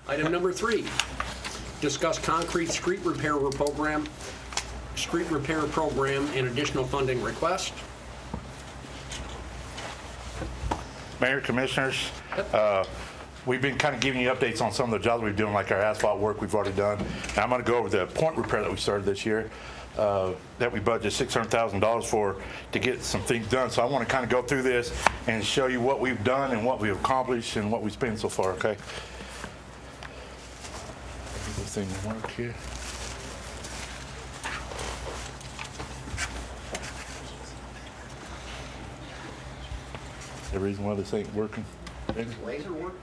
Item number 3, discuss concrete street repair program and additional funding request. Mayor, Commissioners, we've been kind of giving you updates on some of the jobs we've been doing, like our asphalt work we've already done. Now I'm going to go over the point repair that we started this year that we budgeted $600,000 for to get some things done. So I want to kind of go through this and show you what we've done and what we've accomplished and what we've spent so far, okay? This thing work here. The reason why this ain't working? Laser work?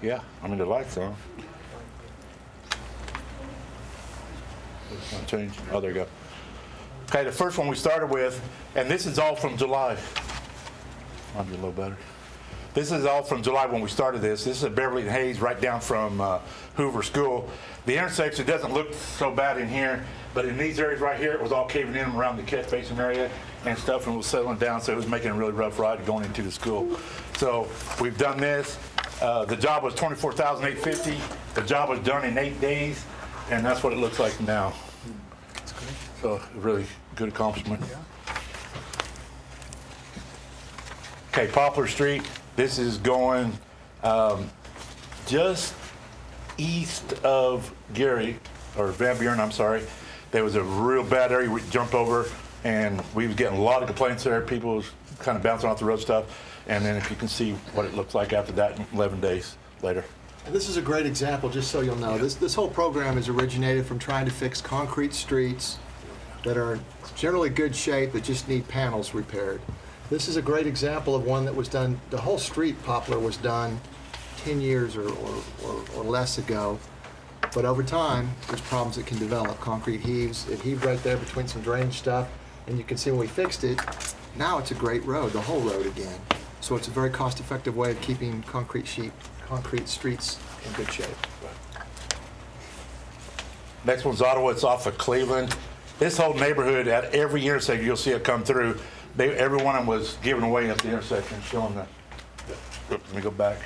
Yeah, I mean the lights on. It's not changed. Oh, there you go. Okay, the first one we started with, and this is all from July. Might be a little better. This is all from July when we started this. This is at Beverly and Hayes, right down from Hoover School. The intersection doesn't look so bad in here, but in these areas right here, it was all caving in around the catch basin area and stuff, and was settling down, so it was making a really rough ride going into the school. So we've done this. The job was $24,850. The job was done in 8 days, and that's what it looks like now. So a really good accomplishment. Okay, Poplar Street. This is going just east of Gary, or Van Buren, I'm sorry. There was a real bad area we jumped over, and we was getting a lot of complaints there. People was kind of bouncing off the road stuff. And then if you can see what it looks like after that 11 days later. And this is a great example, just so you'll know. This whole program is originated from trying to fix concrete streets that are generally good shape but just need panels repaired. This is a great example of one that was done, the whole street, Poplar, was done 10 years or less ago. But over time, there's problems that can develop. Concrete heaves. It heaved right there between some drainage stuff. And you can see when we fixed it, now it's a great road, the whole road again. So it's a very cost-effective way of keeping concrete streets in good shape. Next one's Ottawa. It's off of Cleveland. This whole neighborhood, at every intersection, you'll see it come through. Every one of them was given away at the intersection, showing the. Let me go back.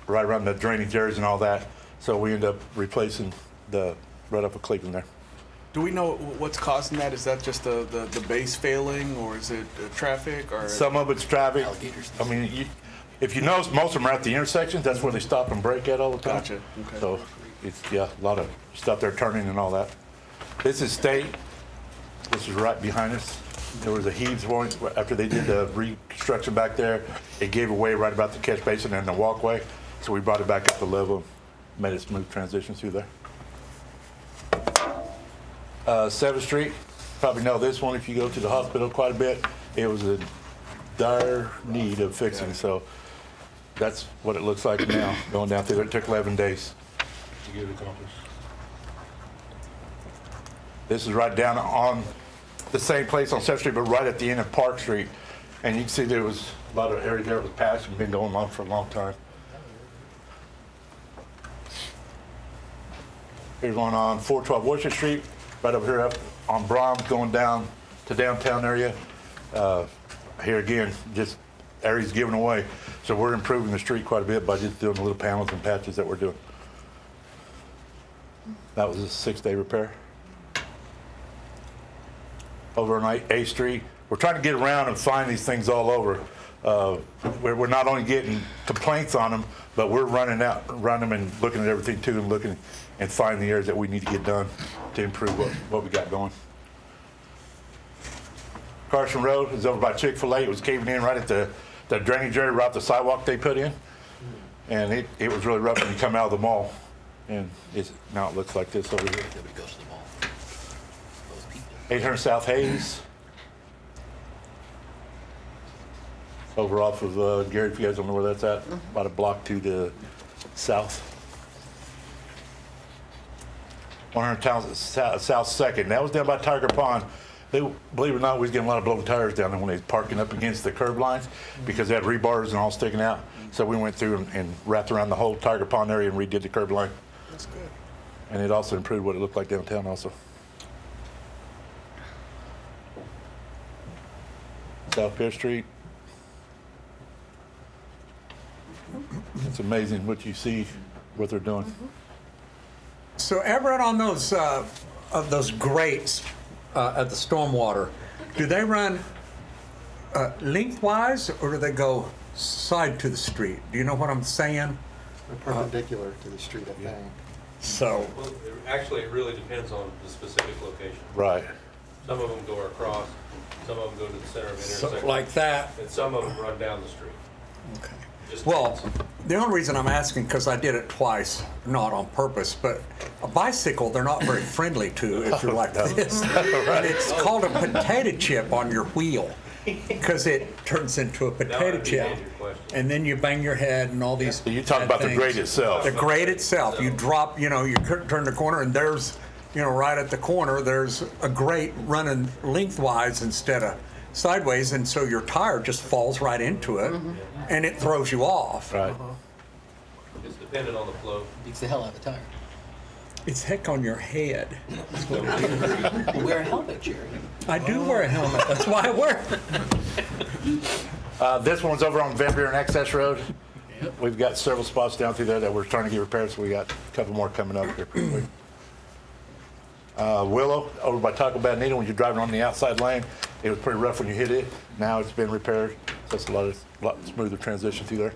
Right around the drainage areas and all that. So we end up replacing the right up of Cleveland there. Do we know what's causing that? Is that just the base failing, or is it traffic? Or some of it's traffic. I mean, if you notice, most of them are at the intersections. That's where they stop and brake at all the time. Gotcha. Okay. So it's a lot of stuff there turning and all that. This is State. This is right behind us. There was a heaves point after they did the reconstruction back there. It gave away right about the catch basin and the walkway. So we brought it back up to level, made a smooth transition through there. 7th Street, probably know this one if you go to the hospital quite a bit. It was in dire need of fixing, so that's what it looks like now, going down through there. It took 11 days to get it accomplished. This is right down on the same place on 7th Street, but right at the end of Park Street. And you can see there was a lot of area there that was patched and been going on for a long time. Here's one on 412 Worcester Street. Right over here up on Brahms going down to downtown area. Here again, just areas given away. So we're improving the street quite a bit by just doing the little panels and patches that we're doing. That was a 6-day repair. Over on 8th Street, we're trying to get around and find these things all over. We're not only getting complaints on them, but we're running them and looking at everything too, and looking and finding the areas that we need to get done to improve what we got going. Carson Road is over by Chick-fil-A. It was caving in right at the drainage area, right off the sidewalk they put in. And it was really rough when you come out of the mall. And now it looks like this over here. 800 South Hayes. Over off of Gary, if you guys don't know where that's at, about a block to the south. 100 South 2nd. That was down by Tiger Pond. They, believe it or not, we was getting a lot of blown tires down there when they was parking up against the curb lines because they had rebars and all sticking out. So we went through and wrapped around the whole Tiger Pond area and redid the curb line. That's good. And it also improved what it looked like downtown also. South Pierce Street. It's amazing what you see what they're doing. So Everett, on those of those grates at the stormwater, do they run lengthwise or do they go side to the street? Do you know what I'm saying? They're perpendicular to the street, I think. So Well, actually, it really depends on the specific location. Right. Some of them go across, some of them go to the center of so intersection. like that. And some of them run down the street. Okay. Just Well, depends. the only reason I'm asking, because I did it twice, not on purpose, but a bicycle, they're not very friendly to if you're like this. And it's called a potato chip on your wheel, because it turns into a Now I potato chip. understand your question. And then you bang your head and all these. So you're talking bad about the things. grade itself. The grade itself. You drop, you turn the corner and there's, right at the corner, there's a grate running lengthwise instead of sideways, and so your tire just falls right into it, and it throws you off. Right. It's dependent on the flow. Beats the hell out of the tire. It's heck on your head. Wear a helmet, Jerry. I do wear a helmet. That's why I wear it. This one's over on Van Buren Access Road. We've got several spots down through there that we're trying to get repaired, so we got a couple more coming up here pretty quick. Willow, over by Taco Bell Needle, when you're driving on the outside lane, it was pretty rough when you hit it. Now it's been repaired, so it's a lot smoother transition through there.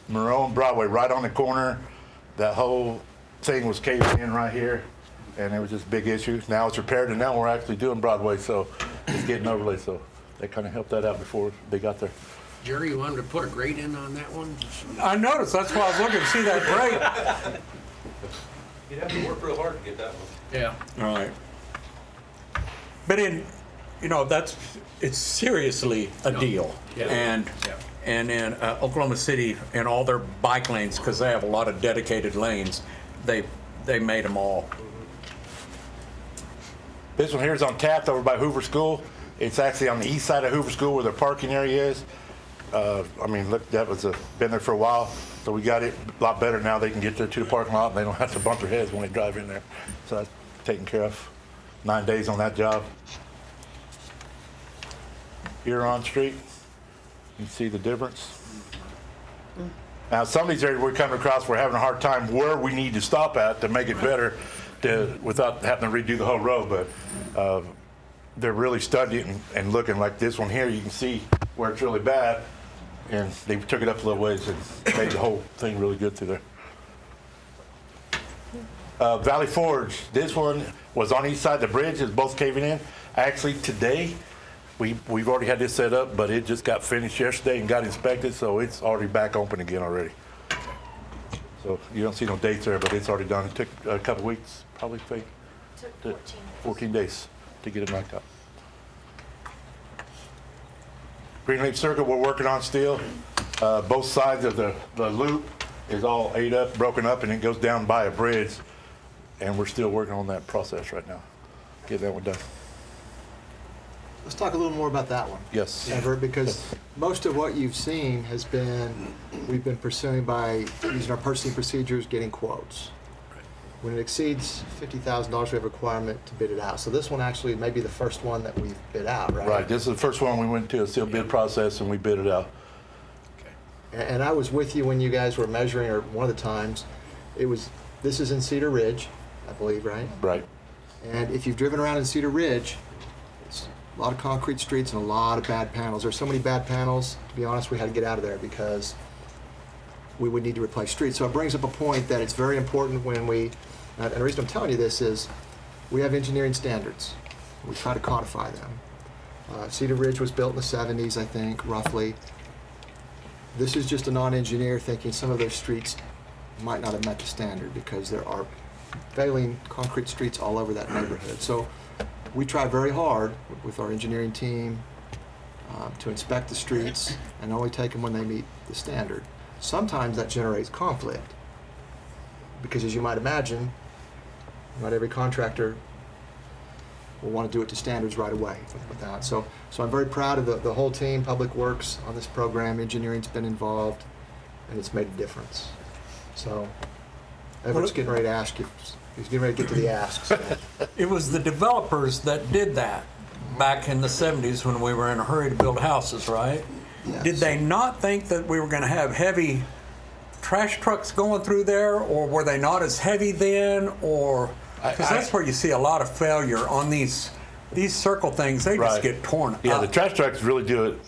Monroe and Broadway, right on the corner. That whole thing was caving in right here, and it was just a big issue. Now it's repaired, and now we're actually doing Broadway, so it's getting overlaid. So they kind of helped that out before they got there. Jerry, you wanted to put a grate in on that one? I noticed. That's why I was looking to see that grate. You'd have to work real hard to get that one. Yeah. All right. But it's seriously a deal. Yeah. And in Oklahoma City, in all their bike lanes, because they have a lot of dedicated lanes, they made them all. This one here is on Taft over by Hoover School. It's actually on the east side of Hoover School where their parking area is. Look, that was been there for a while, so we got it a lot better now. They can get there to the parking lot and they don't have to bump their heads when they drive in there. So that's taken care of. 9 days on that job. Huron Street, you can see the difference. Now, some of these areas we're coming across, we're having a hard time where we need to stop at to make it better without having to redo the whole road, but they're really studying and looking like this one here. You can see where it's really bad, and they took it up a little ways and made the whole thing really good through there. Valley Forge, this one was on each side of the bridge. It's both caving in. Actually, today, we've already had this set up, but it just got finished yesterday and got inspected, so it's already back open again already. So you don't see no dates there, but it's already done. It took a couple weeks, probably Took 14 days to get it knocked out. Greenleaf Circle we're working on still. Both sides of the loop is all ate up, broken up, and it goes down by a bridge. And we're still working on that process right now. Get that one done. Let's talk a little more about that one. Yes. Everett, because most of what you've seen has been, we've been pursuing by using our purchasing procedures, getting quotes. When it exceeds $50,000, we have a requirement to bid it out. So this one actually may be the first one that we've bid out, right? Right. This is the first one we went to a sealed bid process and we bid it out. And I was with you when you guys were measuring, or one of the times. This is in Cedar Ridge, I believe, right? Right. And if you've driven around in Cedar Ridge, it's a lot of concrete streets and a lot of bad panels. There's so many bad panels, to be honest, we had to get out of there because we would need to replace streets. So it brings up a point that it's very important when and the reason I'm telling you this is we have engineering standards. We try to codify them. Cedar Ridge was built in the 70s, I think, roughly. This is just a non-engineer thinking some of those streets might not have met the standard because there are failing concrete streets all over that neighborhood. So we try very hard with our engineering team to inspect the streets and only take them when they meet the standard. Sometimes that generates conflict because, as you might imagine, not every contractor will want to do it to standards right away with that. So I'm very proud of the whole team, Public Works, on this program. Engineering's been involved, and it's made a difference. So Everett's getting ready to ask you. He's getting ready to get to the asks. It was the developers that did that back in the 70s when we were in a hurry to build houses, right? Did they not think that we were going to have heavy trash trucks going through there, or were they not as heavy then, or because that's where you see a lot of failure on these circle things. They just Right. get torn up. Yeah, the trash trucks really do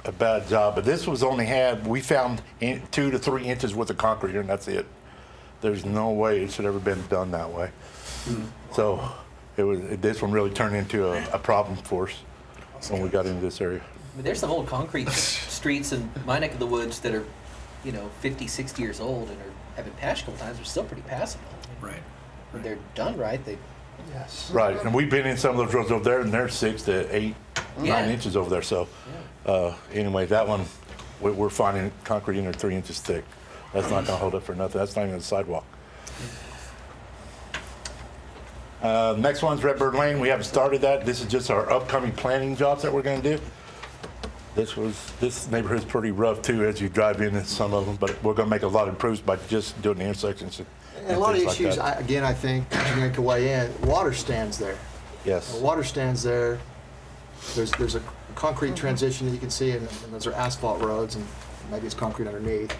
a bad job, but this was only we found 2 to 3 inches worth of concrete here, and that's it. There's no way it should have ever been done that way. So this one really turned into a problem for us when we got into this area. I mean, there's some old concrete streets in my neck of the woods that are, 50, 60 years old and have been patched a couple times. They're still pretty passable. Right. When they're done right, they. Yes. Right, and we've been in some of those roads over there, and they're 6 to 8, 9 Yeah. inches over there. So anyway, that one, we're finding concrete in there 3 inches thick. That's not going to hold up for nothing. That's not even a sidewalk. Next one's Redbird Lane. We haven't started that. This is just our upcoming planning jobs that we're going to do. This neighborhood's pretty rough too as you drive in some of them, but we're going to make a lot of improvements by just doing the intersections. And a lot of things like issues, that. I think, Engineering can weigh in, water stands there. Yes. The water stands there. There's a concrete transition that you can see, and those are asphalt roads, and maybe it's concrete underneath.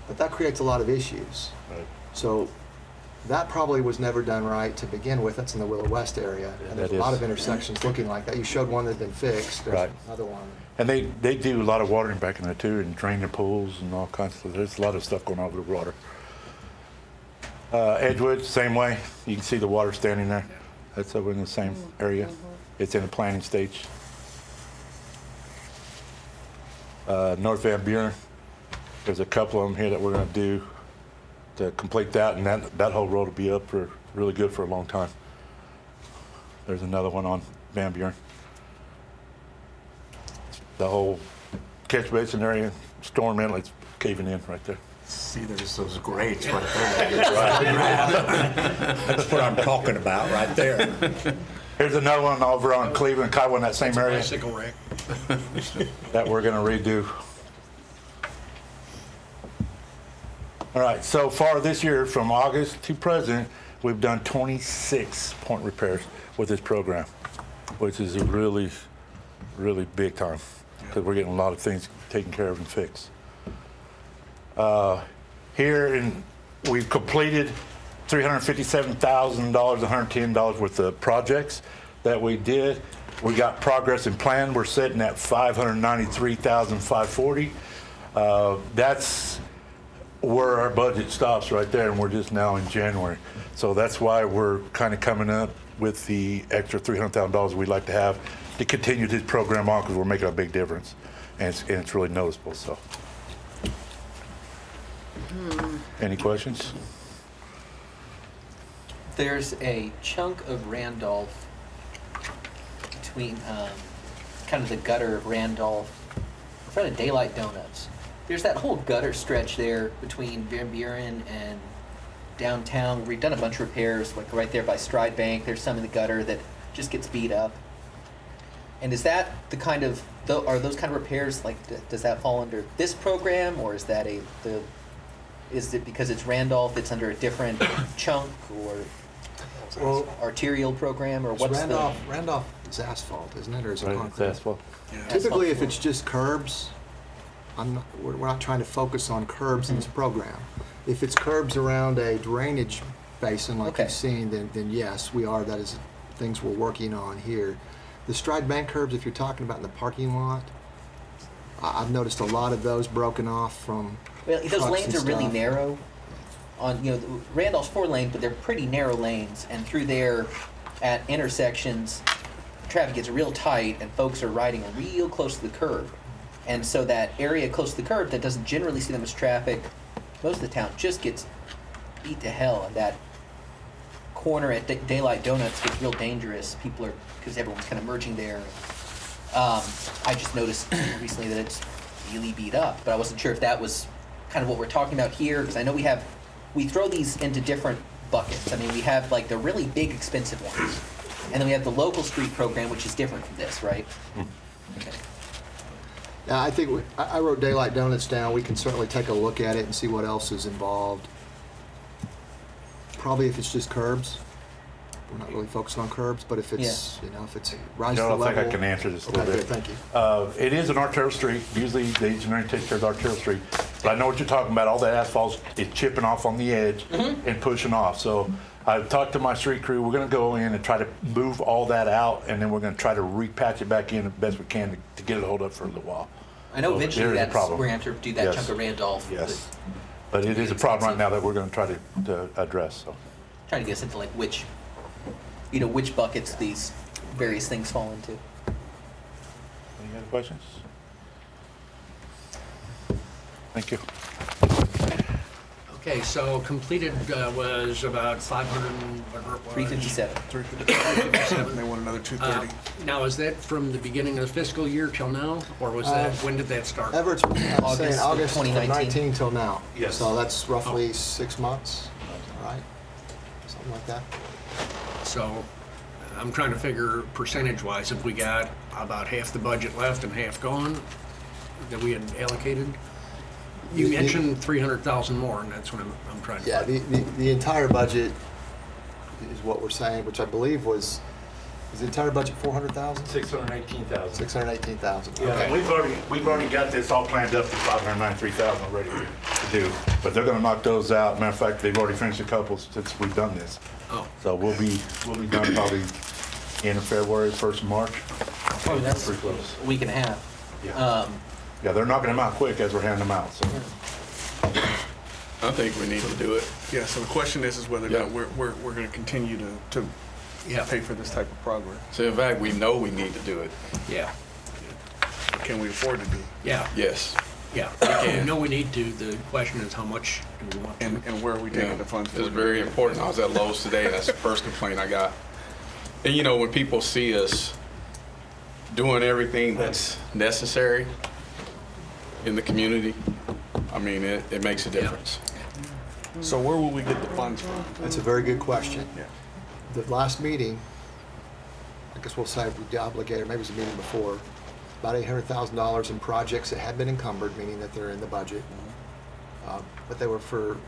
But that creates a lot of issues. Right. So that probably was never done right to begin with. That's in the Willow West area. And there's that a lot is. of intersections looking like that. You showed one that had been fixed. There's Right. another one. And they do a lot of watering back in there too, and drain their pools and all kinds of stuff. There's a lot of stuff going on with the water. Edgewood, same way. You can see the water standing there. That's over in the same area. It's in the planning stage. North Van Buren, there's a couple of them here that we're going to do to complete that, and that whole road will be up for really good for a long time. There's another one on Van Buren. The whole catch basin area, storm inlet's caving in right there. See, there's those grates right there. That's what I'm talking about right there. Here's another one over on Cleveland, Kiowa, in that same area Bicycle rack. that we're going to redo. All right, so far this year, from August to present, we've done 26 point repairs with this program, which is a really, really big time because we're getting a lot of things taken care of and fixed. We've completed $357,000, $110 worth of projects that we did. We got progress in plan. We're sitting at $593,540. That's where our budget stops right there, and we're just now in January. So that's why we're kind of coming up with the extra $300,000 we'd like to have to continue this program on, because we're making a big difference, and it's really noticeable. So, any questions? There's a chunk of Randolph between kind of the gutter of Randolph in front of Daylight Donuts. There's that whole gutter stretch there between Van Buren and downtown. We've done a bunch of repairs, like right there by Stride Bank. There's some in the gutter that just gets beat up. And is that the kind of, are those kind of repairs, like, does that fall under this program, or is that is it because it's Randolph, it's under a different chunk, or Well, arterial program, or what's Randolph is asphalt, isn't it, or is it Right, it's concrete? asphalt. Typically, if Asphalt. it's just curbs, we're not trying to focus on curbs in this program. If it's curbs around a drainage basin like Okay. you've seen, then yes, we are. That is things we're working on here. The Stride Bank curbs, if you're talking about in the parking lot, I've noticed a lot of those broken off from Well, those trucks lanes and are really stuff. narrow. Randolph's 4 lanes, but they're pretty narrow lanes, and through there, at intersections, traffic gets real tight, and folks are riding real close to the curb. And so that area close to the curb that doesn't generally see that much traffic, most of the town just gets beat to hell. And that corner at Daylight Donuts gets real dangerous. People are, because everyone's kind of merging there. I just noticed recently that it's really beat up, but I wasn't sure if that was kind of what we're talking about here, because I know we throw these into different buckets. I mean, we have like the really big expensive ones, and then we have the local street program, which is different from this, right? Okay. Yeah, I think I wrote Daylight Donuts down. We can certainly take a look at it and see what else is involved. Probably if it's just curbs, we're not really focusing on curbs, but if it's, if it's rise I to the don't level. think I can answer this a Okay, little good, bit. thank you. It is an arterial street. Usually the engineering takes care of the arterial street. But I know what you're talking about. All that asphalt is chipping off on the edge and pushing off. So I've talked to my street crew. We're going to go in and try to move all that out, and then we're going to try to repatch it back in the best we can to get it hold up for a little while. I know So eventually there is a that's, problem. we're going to have to do that Yes. chunk of Randolph. Yes. But it is a problem right now that we're going to try to address. So. Trying to get us into like which buckets these various things fall into. Any other questions? Thank you. Okay, so completed was about 500, whatever it was. 357. 350. And they want another 230. Now, is that from the beginning of the fiscal year till now, or was that, when did that start? Everett's saying August of August of 2019. 19 till now. Yes. So that's roughly 6 months, all right? Something like that. So I'm trying to figure percentage-wise, if we got about half the budget left and half gone that we had allocated. You mentioned 300,000 more, and that's what I'm trying to. Yeah, the entire budget is what we're saying, which I believe was the entire budget 400,000? 618,000. 618,000. Yeah, Okay. we've already got this all planned up to 593,000 already to do, but they're going to knock those out. Matter of fact, they've already finished a couple since we've done this. Oh, So we'll be done probably end of February, 1st of March. Oh, that's Pretty close. a week and a half. Yeah. Yeah, they're knocking them out quick as we're handing them out. So I think we need to do it. Yeah, so the question is whether or Yeah. not we're going to continue to yeah, pay for this type of progress. So in fact, we know we need to do it. yeah, Can we afford to do? yeah, Yes. yeah. We know we need to. The question is how much do we want to? And where are we taking Yeah. the funds? It's for? very important. I was at Lowe's today, and that's the first complaint I got. And when people see us doing everything that's necessary in the community, I mean, it makes a difference. So where will we get the funds from? That's a very good question. Yeah. The last meeting, I guess we'll say we obligated, maybe it was a meeting before, about $800,000 in projects that had been encumbered, meaning that they're in the budget. But they were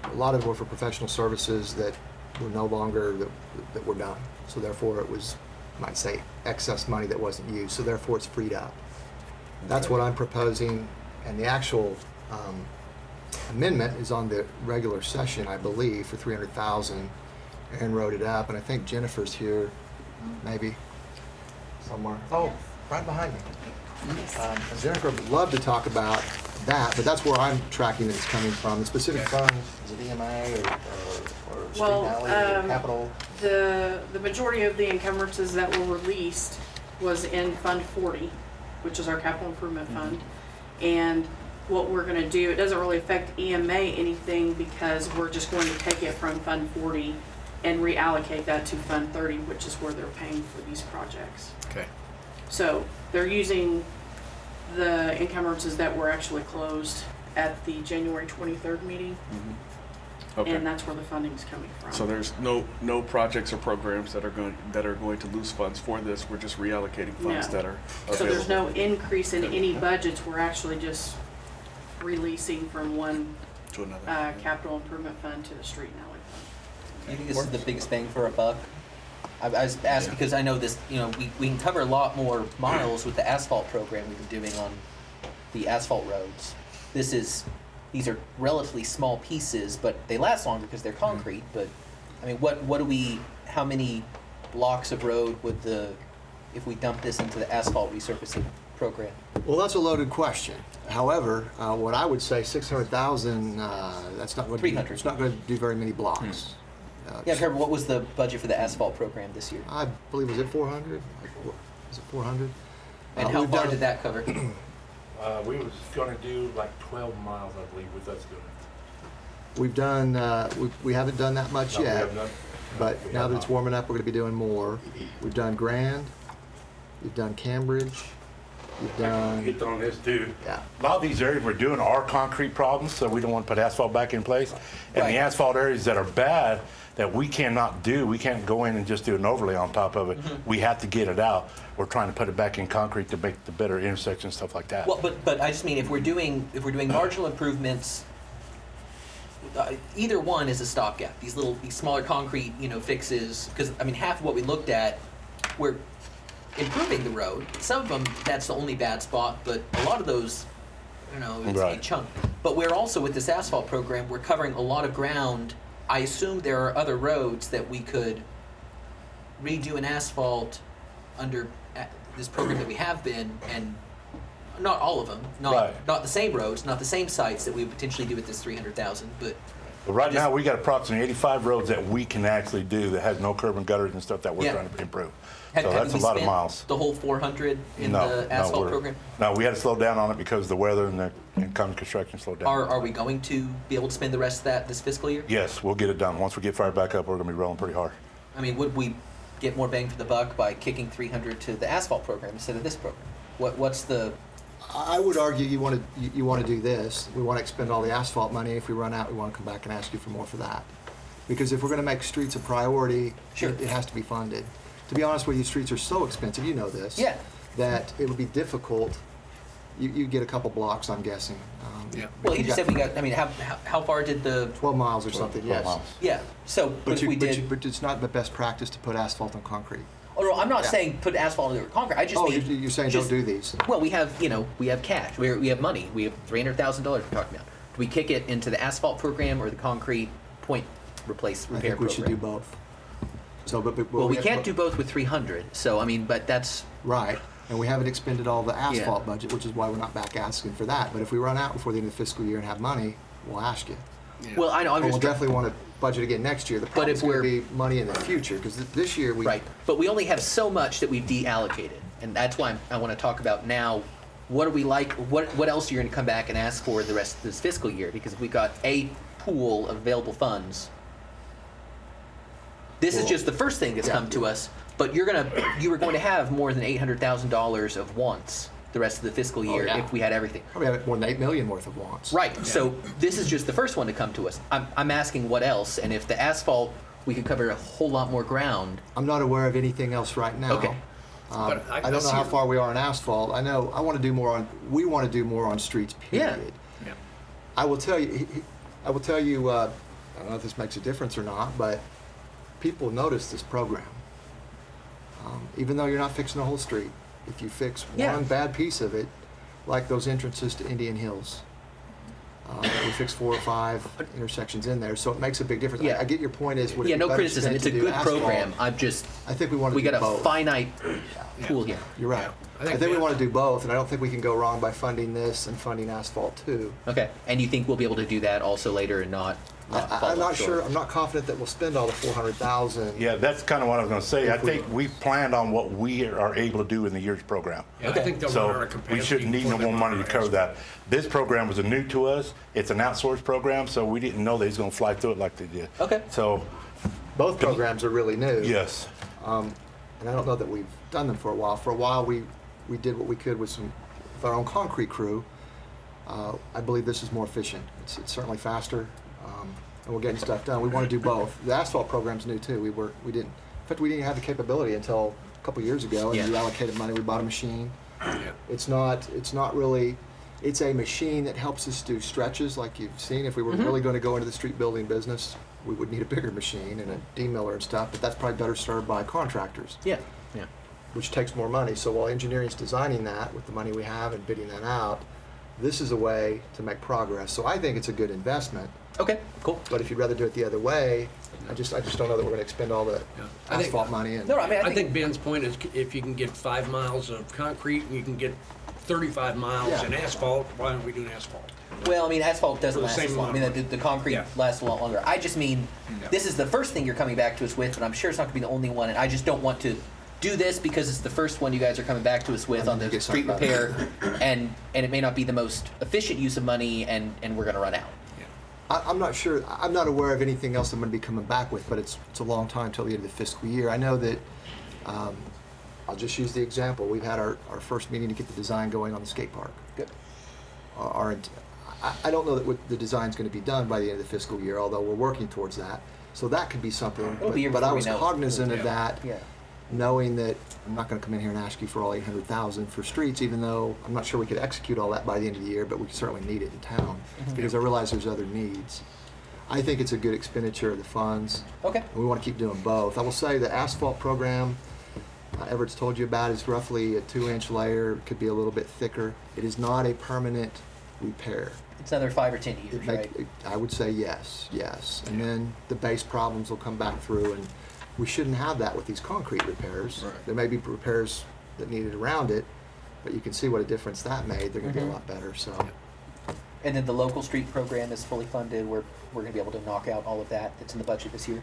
a lot of them were for professional services that were no longer, that were done. So therefore it was, you might say, excess money that wasn't used. So therefore it's freed up. That's what I'm proposing, and the actual amendment is on the regular session, I believe, for 300,000. Aaron wrote it up, and I think Jennifer's here, maybe somewhere. Oh, right behind me. Jennifer would love to talk about that, but that's where I'm tracking that it's coming from. The specific funds, is it EMA or State Ave or Capital? The majority of the encumbrances that were released was in Fund 40, which is our capital improvement fund. And what we're gonna do, it doesn't really affect EMA anything because we're just going to take it from Fund 40 and reallocate that to Fund 30, which is where they're paying for these projects. Okay. So they're using the encumbrances that were actually closed at the January 23rd meeting, Okay. and that's where the funding's coming from. So there's no projects or programs that are going to lose funds for this. We're just reallocating funds No. that are available. So there's no increase in any budgets, we're actually just releasing from one to another. capital improvement fund to the street and alley fund. Do you think this is the biggest bang for a buck? I was asked because I know this, we can cover a lot more miles with the asphalt program we've been doing on the asphalt roads. These are relatively small pieces, but they last longer because they're concrete, but, I mean, how many blocks of road would if we dump this into the asphalt resurfacing program? Well, that's a loaded question. However, what I would say, 600,000, that's not going to 300. It's not going to do very many blocks. Yeah, Trevor, what was the budget for the asphalt program this year? I believe, was it 400? Is it 400? And how far did that cover? we was going to do like 12 miles, I believe, with us doing it. We've done, we haven't done that much No, we yet, have not. but We now have that it's not. warming up, we're going to be doing more. We've done Grand, we've done Cambridge, we've done, Hit on this too. yeah. A lot of these areas we're doing are concrete problems, so we don't want to put asphalt back in place. And Right. the asphalt areas that are bad, that we cannot do, we can't go in and just do an overlay on top of it. We have to get it out. We're trying to put it back in concrete to make the better intersections, stuff like that. Well, but I just mean if we're doing marginal improvements, either one is a stopgap. These smaller concrete, fixes. Because I mean, half of what we looked at, we're improving the road. Some of them, that's the only bad spot. But a lot of those, it's a chunk. But we're also with this asphalt program, we're covering a lot of ground. I assume there are other roads that we could redo an asphalt under this program that we have been, and not all of them, not the same roads, not the same sites that we would potentially do with this 300,000, but right now, we got approximately 85 roads that we can actually do that has no curb and gutters and stuff that we're trying to improve. So that's a lot of miles. The whole 400 in the asphalt program? No, we had to slow down on it because of the weather and the incoming construction slowed down. Are we going to be able to spend the rest of that this fiscal year? Yes, we'll get it done. Once we get fired back up, we're going to be rolling pretty hard. I mean, would we get more bang for the buck by kicking 300 to the asphalt program instead of this program? What's the... I would argue you want to do this. We want to expend all the asphalt money. If we run out, we want to come back and ask you for more for that. Because if we're going to make streets a priority, it has to be funded. To be honest with you, streets are so expensive, you know this, that it would be difficult. You get a couple blocks, I'm guessing. Well, you just said we got, I mean, how far did the... 12 miles or something, 12 yes. miles. Yeah, so But if we did... But it's not the best practice to put asphalt on concrete. Oh, no, I'm not saying put asphalt over concrete. I just mean... You're saying don't do these. Well, we have cash. We have money. We have $300,000 we're talking about. Do we kick it into the asphalt program or the concrete repair program? I think we should do both. So, well, we can't do both with 300. So, I mean, but that's... Right. And we haven't expended all the asphalt budget, which is why we're not back asking for that. But if we run out before the end of the fiscal year and have money, we'll ask you. Yeah. Well, I know. We'll definitely want to budget again next year. The problem is going to be money in the future, because this year we... Right. But we only have so much that we've deallocated. And that's why I want to talk about now, what do we like, what else you're going to come back and ask for the rest of this fiscal year? Because if we got a pool of available funds, this is just the first thing that's come to us. But you were going to have more than $800,000 of wants the rest of the fiscal year if we had everything. Probably have more than $8 million worth of wants. Right. Yeah. So this is just the first one to come to us. I'm asking what else, and if the asphalt, we could cover a whole lot more ground. I'm not aware of anything else right now. Okay. I don't know how far we are on asphalt. I know we want to do more on streets, period. Yeah. I will tell you, I don't know if this makes a difference or not, but people notice this program. Even though you're not fixing the whole street, if you fix one bad piece of it, like those entrances to Indian Hills, we fix 4 or 5 intersections in there, so it makes a big difference. Yeah. I get your point. No criticism. It's a good program. I think we want to do both. We got a finite pool here. You're right. Yeah. I think we want to do both, and I don't think we can go wrong by funding this and funding asphalt too. Okay. And you think we'll be able to do that also later and not I'm not sure. I'm not confident that we'll spend all the 400,000. Yeah, that's kind of what I was going to say. I think we planned on what we are able to do in the year's program. Yeah, I think they'll run out So of capacity we shouldn't need no before more they money to run cover out. that. This program was new to us. It's an outsourced program, so we didn't know they was going to fly through it like they did. Okay. So, Both programs are really new. yes. And I don't know that we've done them for a while. For a while, we did what we could with our own concrete crew. I believe this is more efficient. It's certainly faster, and we're getting stuff done. We want to do both. The asphalt program's new too. We didn't. In fact, we didn't have the capability until a couple years ago, and we allocated money. We bought a machine. Yeah. It's not really. It's a machine that helps us do stretches, like you've seen. If we were really going to go into the street building business, we would need a bigger machine and a demiller and stuff. But that's probably better served by contractors. Yeah. Which takes more money. So while engineering's designing that with the money we have and bidding that out, this is a way to make progress. So I think it's a good investment. Okay. Cool. But if you'd rather do it the other way, I just don't know that we're going to expend all the I think- asphalt money. And No, I mean, I think Ben's point is if you can get 5 miles of concrete and you can get 35 miles in asphalt, why aren't we doing asphalt? Well, I mean, asphalt doesn't For the last same as long. I amount mean, of the concrete Yeah. lasts a lot longer. I just mean, Yeah. this is the first thing you're coming back to us with, but I'm sure it's not going to be the only one. And I just don't want to do this because it's the first one you guys are coming back to us with on the get street something repair, and it may not be the most efficient use of money, and we're going to run out. I'm not sure. I'm not aware of anything else I'm going to be coming back with, but it's a long time till the end of the fiscal year. I know that, I'll just use the example. We've had our first meeting to get the design going on the skate park. Good. I don't know that the design's going to be done by the end of the fiscal year, although we're working towards that. So that could be something. It'll be here But I before we was know it. cognizant of that, Yeah. knowing that I'm not going to come in here and ask you for all 800,000 for streets, even though I'm not sure we could execute all that by the end of the year, but we certainly need it in town because I realize there's other needs. I think it's a good expenditure of the funds. Okay. And we want to keep doing both. I will say the asphalt program Everett's told you about is roughly a 2-inch layer. It could be a little bit thicker. It is not a permanent repair. It's another 5 or 10 years, It right? I would say yes. And then the base problems will come back through, and we shouldn't have that with these concrete repairs. Right. There may be repairs that needed around it, but you can see what a difference that made. They're going to be a lot better. So And then the local street program is fully funded. We're going to be able to knock out all of that that's in the budget this year.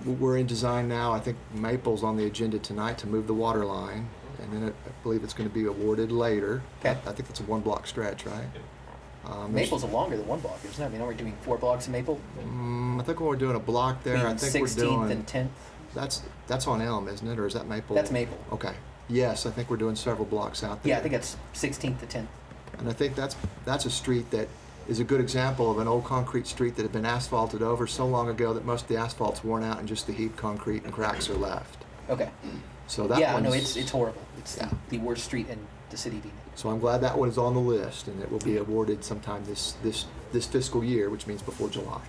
we're in design now. I think Maple's on the agenda tonight to move the water line, and then I believe it's going to be awarded later. Okay. I think it's a 1-block stretch, right? There's- Maple's a longer than 1 block, isn't it? I mean, are we doing 4 blocks in Maple? I think when we're doing a block there, I Meaning think we're 16th doing. and 10th? That's on Elm, isn't it, or is that Maple? That's Maple. Okay. Yes, I think we're doing several blocks out there. Yeah, I think that's 16th to 10th. And I think that's a street that is a good example of an old concrete street that had been asphalted over so long ago that most of the asphalt's worn out and just the heaped concrete and cracks are left. Okay. So that Yeah, one's, no, it's horrible. It's Yeah. the worst street in the city of Enid. So I'm glad that one is on the list, and it will be awarded sometime this fiscal year, which means before July.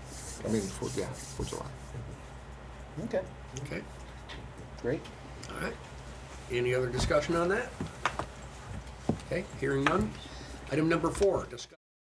Before July. Okay, Okay, great. all right. Any other discussion on that? Okay, hearing none. Item number 4, discuss.